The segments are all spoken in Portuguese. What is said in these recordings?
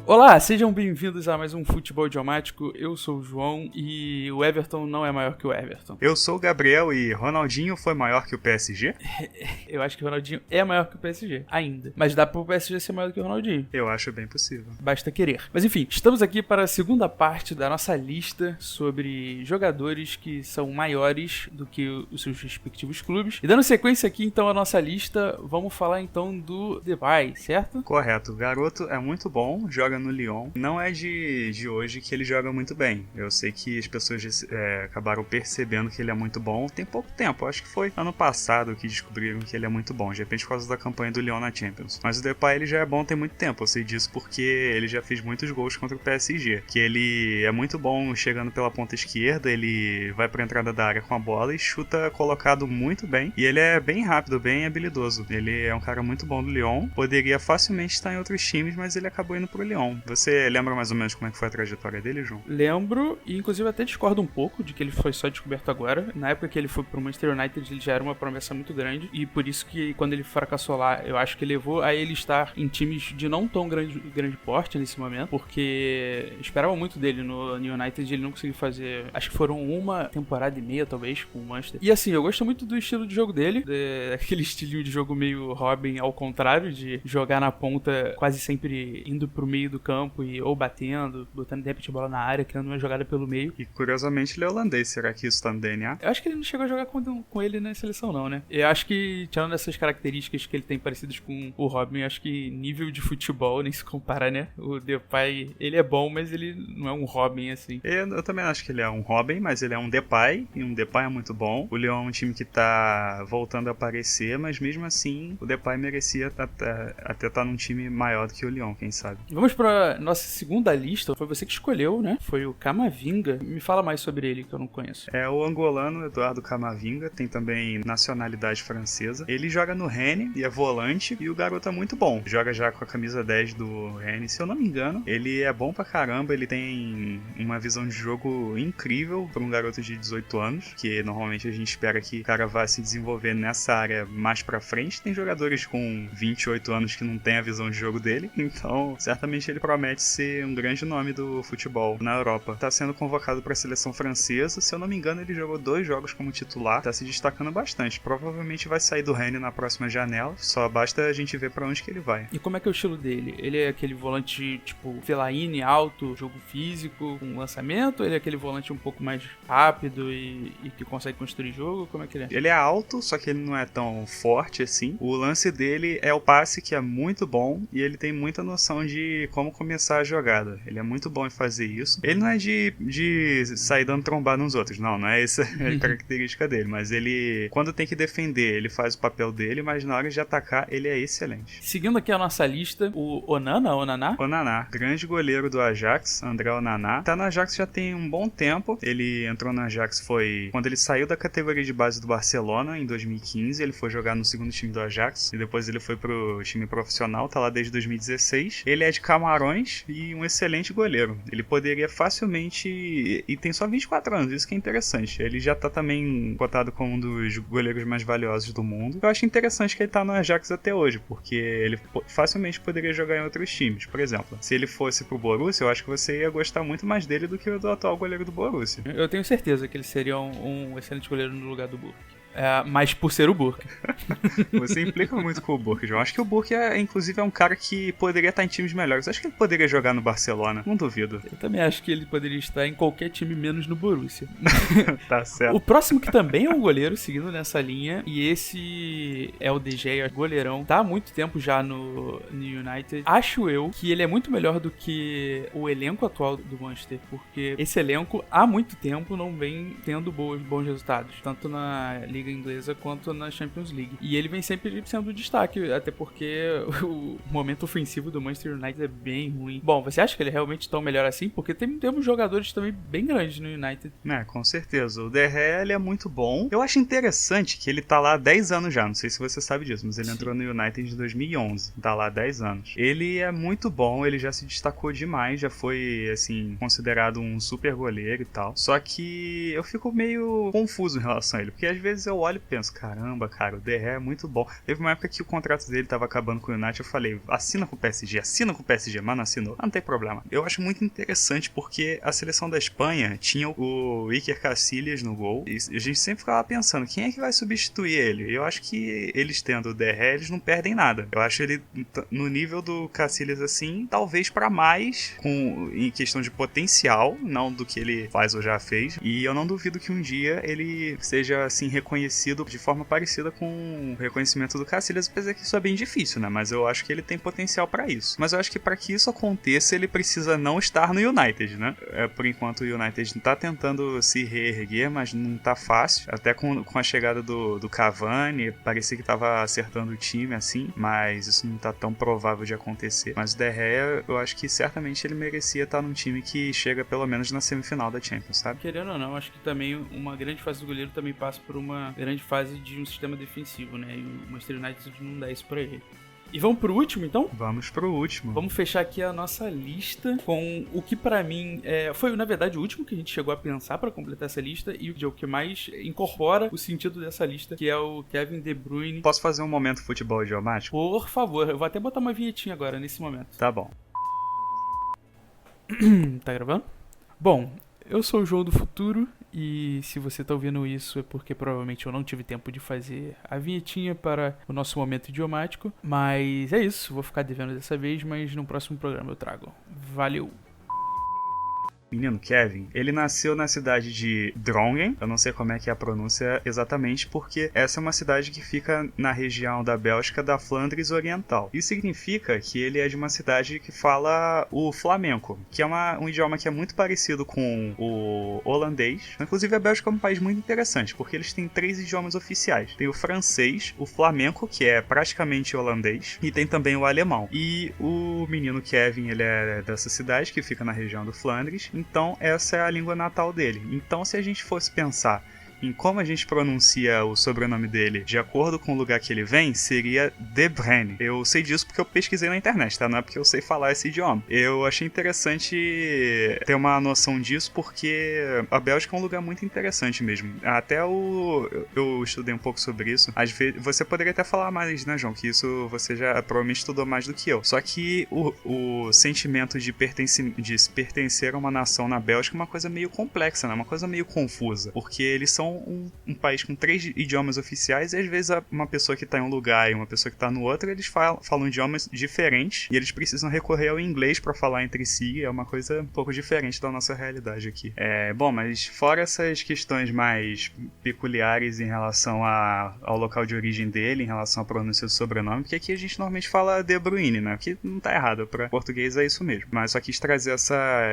Olá, sejam bem-vindos a mais um Futebol Idiomático. Eu sou o João e o Everton não é maior que o Everton. Eu sou o Gabriel e Ronaldinho foi maior que o PSG? Eu acho que o Ronaldinho é maior que o PSG, ainda. Mas dá pro PSG ser maior do que o Ronaldinho. Eu acho bem possível. Basta querer. Mas enfim, estamos aqui para a segunda parte da nossa lista sobre jogadores que são maiores do que os seus respectivos clubes. E dando sequência aqui então à nossa lista, vamos falar então do Depay, certo? Correto. O garoto é muito bom, joga no Lyon. Não é de hoje que ele joga muito bem. Eu sei que as pessoas acabaram percebendo que ele é muito bom tem pouco tempo. Acho que foi ano passado que descobriram que ele é muito bom. De repente por causa da campanha do Lyon na Champions. Mas o Depay ele já é bom tem muito tempo. Eu sei disso porque ele já fez muitos gols contra o PSG. Que ele é muito bom chegando pela ponta esquerda. Ele vai pra entrada da área com a bola e chuta colocado muito bem. E ele é bem rápido, bem habilidoso. Ele é um cara muito bom do Lyon. Poderia facilmente estar em outros times, mas ele acabou indo pro Lyon. Você lembra mais ou menos como é que foi a trajetória dele, João? Lembro, e inclusive até discordo um pouco de que ele foi só descoberto agora. Na época que ele foi pro Manchester United, ele já era uma promessa muito grande. E por isso que quando ele fracassou lá, eu acho que levou a ele estar em times de não tão grande porte nesse momento. Porque esperava muito dele no United e ele não conseguiu fazer. Acho que foram uma temporada e meia, talvez, com o Manchester. E assim, eu gosto muito do estilo de jogo dele. Aquele estilinho de jogo meio Robin, ao contrário, de jogar na ponta quase sempre indo pro meio do campo e ou batendo, botando de repente a bola na área, criando uma jogada pelo meio. E curiosamente ele é holandês, será que isso tá no DNA? Eu acho que ele não chegou a jogar com ele na seleção não, né? Eu acho que, tirando essas características que ele tem parecidas com o Robin, eu acho que nível de futebol nem se compara, né? O Depay, ele é bom, mas ele não é um Robin assim. Eu também acho que ele é um Robin, mas ele é um Depay, e um Depay é muito bom. O Lyon é um time que tá voltando a aparecer, mas mesmo assim o Depay merecia até estar num time maior do que o Lyon, quem sabe. Vamos pra nossa segunda lista, foi você que escolheu, né? Foi o Camavinga. Me fala mais sobre ele, que eu não conheço. É o angolano Eduardo Camavinga, tem também nacionalidade francesa. Ele joga no Rennes e é volante, e o garoto é muito bom. Joga já com a camisa 10 do Rennes, se eu não me engano. Ele é bom pra caramba, ele tem uma visão de jogo incrível para um garoto de 18 anos, que normalmente a gente espera que o cara vá se desenvolver nessa área mais pra frente. Tem jogadores com 28 anos que não tem a visão de jogo dele, então certamente ele promete ser um grande nome do futebol na Europa. Tá sendo convocado para a seleção francesa, se eu não me engano ele jogou 2 jogos como titular, tá se destacando bastante. Provavelmente vai sair do Rennes na próxima janela, só basta a gente ver para onde que ele vai. E como é que é o estilo dele? Ele é aquele volante tipo Fellaini, alto, jogo físico, com lançamento? Ou ele é aquele volante um pouco mais rápido e que consegue construir jogo? Como é que ele é? Ele é alto, só que ele não é tão forte assim. O lance dele é o passe, que é muito bom, e ele tem muita noção de como começar a jogada. Ele é muito bom em fazer isso. Ele não é de sair dando trombada nos outros, não é essa a característica dele, mas ele, quando tem que defender, ele faz o papel dele, mas na hora de atacar, ele é excelente. Seguindo aqui a nossa lista, o Onaná, grande goleiro do Ajax, André Onaná, tá no Ajax já tem um bom tempo. Ele entrou no Ajax foi quando ele saiu da categoria de base do Barcelona em 2015, ele foi jogar no segundo time do Ajax e depois ele foi pro time profissional, tá lá desde 2016. Ele é de Camarões e um excelente goleiro. Ele poderia facilmente, e tem só 24 anos, isso que é interessante. Ele já tá também cotado como um dos goleiros mais valiosos do mundo. Eu acho interessante que ele tá no Ajax até hoje, porque ele facilmente poderia jogar em outros times. Por exemplo, se ele fosse pro Borussia, eu acho que você ia gostar muito mais dele do que o do atual goleiro do Borussia. Eu tenho certeza que ele seria um excelente goleiro no lugar do Burke. Mas por ser o Burke. Você implica muito com o Burke, João. Acho que o Burke, inclusive, é um cara que poderia estar em times melhores. Acho que ele poderia jogar no Barcelona, não duvido. Eu também acho que ele poderia estar em qualquer time, menos no Borussia. Tá certo. O próximo que também é um goleiro, seguindo nessa linha, e esse é o De Gea, goleirão. Tá há muito tempo já no United. Acho eu que ele é muito melhor do que o elenco atual do Manchester, porque esse elenco, há muito tempo, não vem tendo bons resultados, tanto na Liga Inglesa quanto na Champions League. E ele vem sempre sendo destaque, até porque o momento ofensivo do Manchester United é bem ruim. Bom, você acha que ele é realmente tão melhor assim? Porque temos jogadores também bem grandes no United. Com certeza. O De Gea, ele é muito bom. Eu acho interessante que ele tá lá há 10 anos já. Não sei se você sabe disso, mas ele entrou no United em 2011. Tá lá há 10 anos. Ele é muito bom, ele já se destacou demais, já foi, assim, considerado um super goleiro e tal. Só que eu fico meio confuso em relação a ele, porque às vezes eu eu olho e penso, caramba, cara, o De Gea é muito bom. Teve uma época que o contrato dele tava acabando com o United, eu falei, assina com o PSG, mas não assinou. Não tem problema. Eu acho muito interessante porque a seleção da Espanha tinha o Iker Casillas no gol, e a gente sempre ficava pensando, quem é que vai substituir ele? Eu acho que eles tendo o De Gea, eles não perdem nada. Eu acho ele no nível do Casillas assim, talvez pra mais, em questão de potencial, não do que ele faz ou já fez, e eu não duvido que um dia ele seja assim reconhecido de forma parecida com o reconhecimento do Casillas, apesar que isso é bem difícil, né? Mas eu acho que ele tem potencial pra isso. Mas eu acho que pra que isso aconteça, ele precisa não estar no United, né? Por enquanto o United tá tentando se reerguer, mas não tá fácil. Até com a chegada do Cavani, parecia que tava acertando o time, assim, mas isso não tá tão provável de acontecer. Mas o De Gea, eu acho que certamente ele merecia estar num time que chega pelo menos na semifinal da Champions, sabe? Querendo ou não, acho que também uma grande fase do goleiro também passa por uma grande fase de um sistema defensivo, né? E o Manchester United não dá isso pra ele. E vamos pro último, então? Vamos pro último. Vamos fechar aqui a nossa lista com o que pra mim foi, na verdade, o último que a gente chegou a pensar pra completar essa lista e o que mais incorpora o sentido dessa lista, que é o Kevin De Bruyne. Posso fazer um momento futebol idiomático? Por favor, eu vou até botar uma vinhetinha agora, nesse momento. Tá bom. Tá gravando? Bom, eu sou o João do Futuro e se você tá ouvindo isso é porque provavelmente eu não tive tempo de fazer a vinhetinha para o nosso momento idiomático, mas é isso, vou ficar devendo dessa vez, mas no próximo programa eu trago. Valeu! Menino Kevin, ele nasceu na cidade de Drongen, eu não sei como é que é a pronúncia exatamente, porque essa é uma cidade que fica na região da Bélgica da Flandres Oriental. Isso significa que ele é de uma cidade que fala o flamenco, que é um idioma que é muito parecido com o holandês. Inclusive a Bélgica é um país muito interessante, porque eles têm 3 idiomas oficiais. Tem o francês, o flamenco, que é praticamente holandês, e tem também o alemão. E o menino Kevin, ele é dessa cidade, que fica na região do Flandres. Então, essa é a língua natal dele. Então, se a gente fosse pensar em como a gente pronuncia o sobrenome dele de acordo com o lugar que ele vem, seria De Bruyne. Eu sei disso porque eu pesquisei na internet, tá? Não é porque eu sei falar esse idioma. Eu achei interessante ter uma noção disso porque a Bélgica é um lugar muito interessante mesmo. Até eu estudei um pouco sobre isso. Às vezes, você poderia até falar mais, né, João? Que isso você já provavelmente estudou mais do que eu. Só que o sentimento de pertencer a uma nação na Bélgica é uma coisa meio complexa, né? Uma coisa meio confusa. Porque eles são um país com 3 idiomas oficiais e às vezes uma pessoa que tá em um lugar e uma pessoa que tá no outro, eles falam idiomas diferentes e eles precisam recorrer ao inglês pra falar entre si. É uma coisa um pouco diferente da nossa realidade aqui. Bom, mas fora essas questões mais peculiares em relação ao local de origem dele, em relação à pronúncia do sobrenome, porque aqui a gente normalmente fala De Bruyne, né? Que não tá errado, pra português é isso mesmo. Mas só quis trazer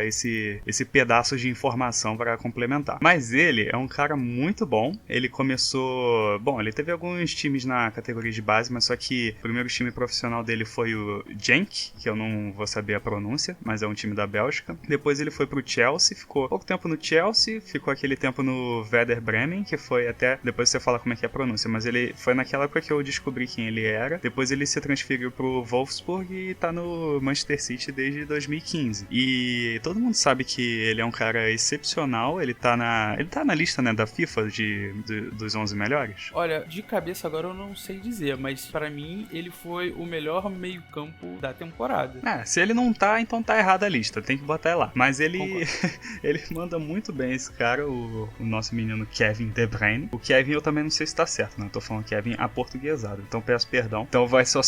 esse pedaço de informação para complementar. Mas ele é um cara muito bom. Ele começou... Bom, ele teve alguns times na categoria de base, mas só que o primeiro time profissional dele foi o Genk, que eu não vou saber a pronúncia, mas é um time da Bélgica. Depois ele foi pro Chelsea, ficou pouco tempo no Chelsea, ficou aquele tempo no Werder Bremen, que foi até... Depois você fala como é que é a pronúncia, mas ele foi naquela época que eu descobri quem ele era. Depois ele se transferiu pro Wolfsburg e tá no Manchester City desde 2015. E todo mundo sabe que ele é um cara excepcional, ele tá na lista, né, da FIFA dos 11 melhores? Olha, de cabeça agora eu não sei dizer, mas pra mim ele foi o melhor meio-campo da temporada. Se ele não tá, então tá errada a lista, tem que botar lá. Mas ele ele manda muito bem esse cara, o nosso menino Kevin De Bruyne. O Kevin eu também não sei se tá certo, né? Eu tô falando Kevin aportuguesado, então peço perdão. Então vai ser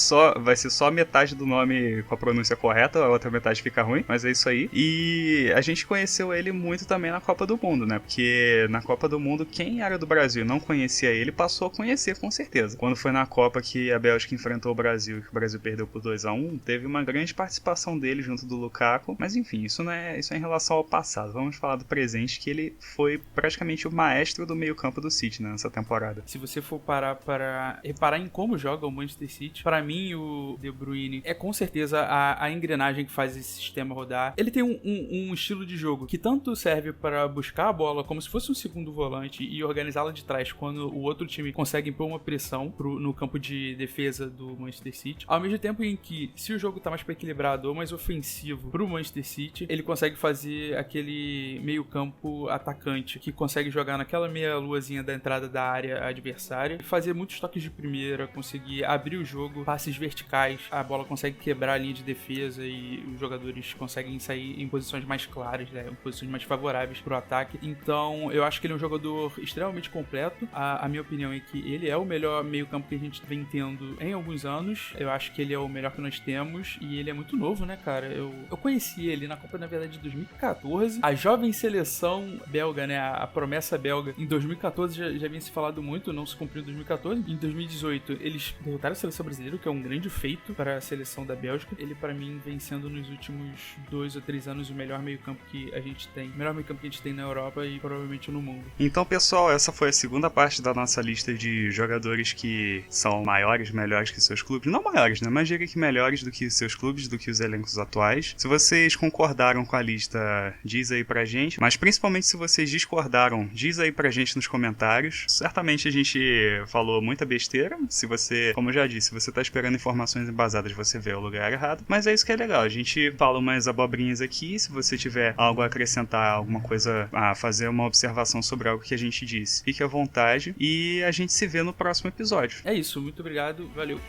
só metade do nome com a pronúncia correta, a outra metade fica ruim, mas é isso aí. E a gente conheceu ele muito também na Copa do Mundo, né? Porque na Copa do Mundo, quem era do Brasil e não conhecia ele, passou a conhecer com certeza. Quando foi na Copa que a Bélgica enfrentou o Brasil e que o Brasil perdeu por 2-1, teve uma grande participação dele junto do Lukaku, mas enfim, isso é em relação ao passado. Vamos falar do presente, que ele foi praticamente o maestro do meio-campo do City, né, nessa temporada. Se você for parar para reparar em como joga o Manchester City, para mim o De Bruyne é com certeza a engrenagem que faz esse sistema rodar. Ele tem um estilo de jogo que tanto serve para buscar a bola como se fosse um segundo volante e organizar lá de trás quando o outro time consegue impor uma pressão no campo de defesa do Manchester City. Ao mesmo tempo em que, se o jogo tá mais equilibrado ou mais ofensivo pro Manchester City, ele consegue fazer aquele meio campo atacante, que consegue jogar naquela meia luazinha da entrada da área adversária, fazer muitos toques de primeira, conseguir abrir o jogo, passes verticais, a bola consegue quebrar a linha de defesa e os jogadores conseguem sair em posições mais claras, né, em posições mais favoráveis pro ataque. Então eu acho que ele é um jogador extremamente completo. A minha opinião é que ele é o melhor meio campo que a gente vem tendo em alguns anos. Eu acho que ele é o melhor que nós temos e ele é muito novo, né, cara? Eu conheci ele na Copa, na verdade, de 2014. A jovem seleção belga, né, a promessa belga, em 2014 já vinha se falado muito, não se cumpriu em 2014. Em 2018 eles derrotaram a seleção brasileira, que é um grande feito para a seleção da Bélgica. Ele, para mim, vem sendo nos últimos 2 ou 3 anos o melhor meio campo que a gente tem. O melhor meio campo que a gente tem na Europa e provavelmente no mundo. Então, pessoal, essa foi a segunda parte da nossa lista de jogadores que são maiores, melhores que seus clubes. Não maiores, né? Mas diria que melhores do que seus clubes, do que os elencos atuais. Se vocês concordaram com a lista, diz aí pra gente. Mas principalmente se vocês discordaram, diz aí pra gente nos comentários. Certamente a gente falou muita besteira. Se você, como eu já disse, se você tá esperando informações embasadas, você vê o lugar errado. Mas é isso que é legal. A gente fala umas abobrinhas aqui. Se você tiver algo a acrescentar, alguma coisa a fazer, uma observação sobre algo que a gente disse, fique à vontade. E a gente se vê no próximo episódio. É isso. Muito obrigado. Valeu.